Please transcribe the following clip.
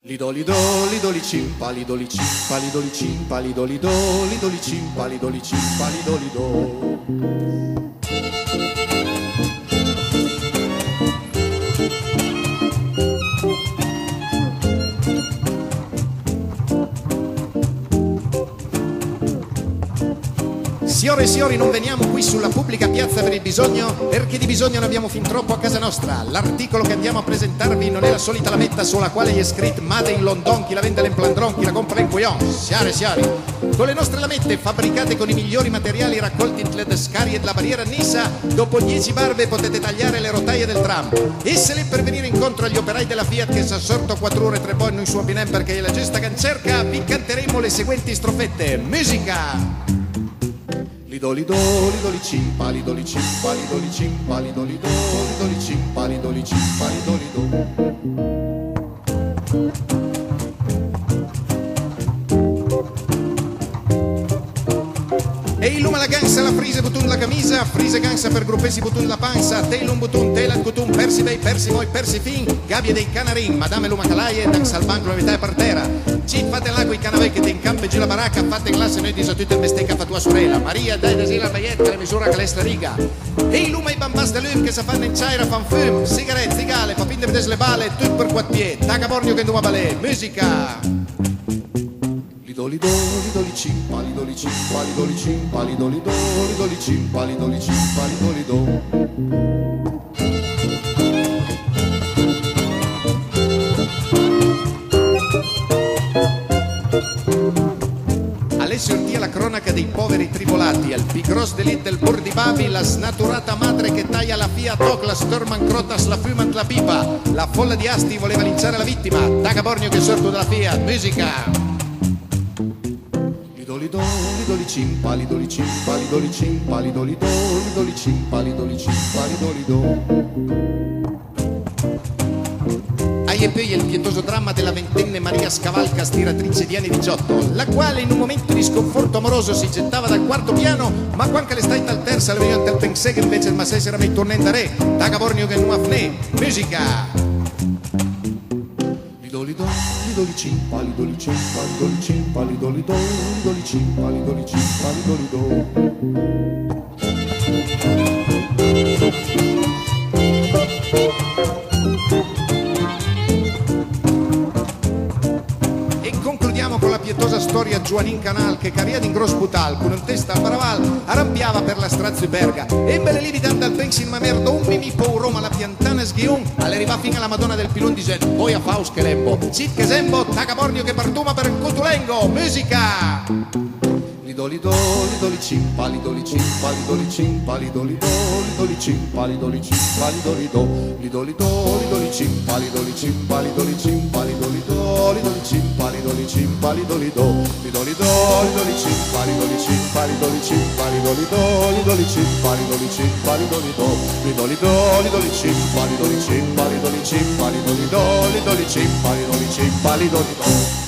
Lidolido, lidoli cimpa, lidoli cimpa, lidoli cimpa, lidolido, lidoli cimpa, lidoli cimpa, lidolido. Signore e signori, non veniamo qui sulla pubblica piazza per il bisogno, perché di bisogno ne abbiamo fin troppo a casa nostra. L'articolo che andiamo a presentarvi non è la solita lametta sulla quale è scritto Made in London, chi la vende l'emplandron, chi la compra in Cuyon. Siare, siare. Con le nostre lamette, fabbricate con i migliori materiali raccolti in Tledescari e della barriera Nisa, dopo 10 barbe potete tagliare le rotaie del tram. Essele per venire incontro agli operai della Fiat che si è sorto 4 ore e 3 bonno in suo binem perché è la giusta cancerca, vi canteremo le seguenti strofette. Musica! Lidolido, lidoli cimpa, lidoli cimpa, lidoli cimpa, lidolido, lidoli cimpa, lidoli cimpa, lidolido. E il luma la gansa, la frise butun la camisa, frise gansa per gruppesi butun la panza, teilum butun, telat butun, persi bei, persi moi, persi fin, gabbie dei canarin, madame luma calaie, dax al banco la vita è per terra. Ci fate là coi canavei che te incampeggi la baracca, fate in classe noi disotito il mestecca fa tua sorella, Maria dai da la baietta, la misura che l'esta riga. E il luma i bambas de l'um che sa fanno in ciaira, fan fum, sigarette, zigale, papinde vedes le bale, tutto per 4 piedi, taga bornio che non va balè, musica! Lidolido, lidoli cimpa, lidoli cimpa, lidoli cimpa, lidolido, lidoli cimpa, lidoli cimpa, lidolido. Alessio Ortia, la cronaca dei poveri tribolati, al pigros delit del bur di Babi, la snaturata madre che taglia la Fiat Hoc, la Storman Crotas, la Fumant la pipa, la folla di Asti voleva linciare la vittima, taga bornio che è sorto dalla Fiat, musica! Lidolido, lidoli cimpa, lidoli cimpa, lidoli cimpa, lidolido, lidoli cimpa, lidoli cimpa, lidolido. E poi il pietoso dramma della ventenne Maria Scavalca, stiratrice di anni 18, la quale in un momento di sconforto amoroso si gettava dal 4º piano, ma quando le stai al terzo le veniva al pensé che invece il massè si era messo tornando a re, taga bornio che non afne, musica! Lidolido, lidoli cimpa, lidoli cimpa, lidoli cimpa, lidolido, lidoli cimpa, lidoli cimpa, lidolido. Con la pietosa storia Giuanin Canal che caria in gros putal con un testa al paraval arrampiava per la strazio Berga e me le livi dando al pensin ma merda un mimi po' Roma la piantana sghiun all'arriva fino alla Madonna del Pilon dicendo poi a Faus che lembo zit che sembo taga bornio che partuma per Cotulengo musica lidolido lidoli cimpa lidoli cimpa lidoli cimpa lidolido lidoli cimpa lidoli cimpa lidolido lidolido lidoli cimpa lidoli cimpa lidoli cimpa lidolido lidoli cimpa lidoli cimpa lidolido lidolido lidoli cimpa lidoli cimpa lidoli cimpa lidolido lidoli cimpa lidoli cimpa lidolido lidolido lidoli cimpa lidoli cimpa lidoli cimpa lidolido lidoli cimpa lidoli cimpa lidolido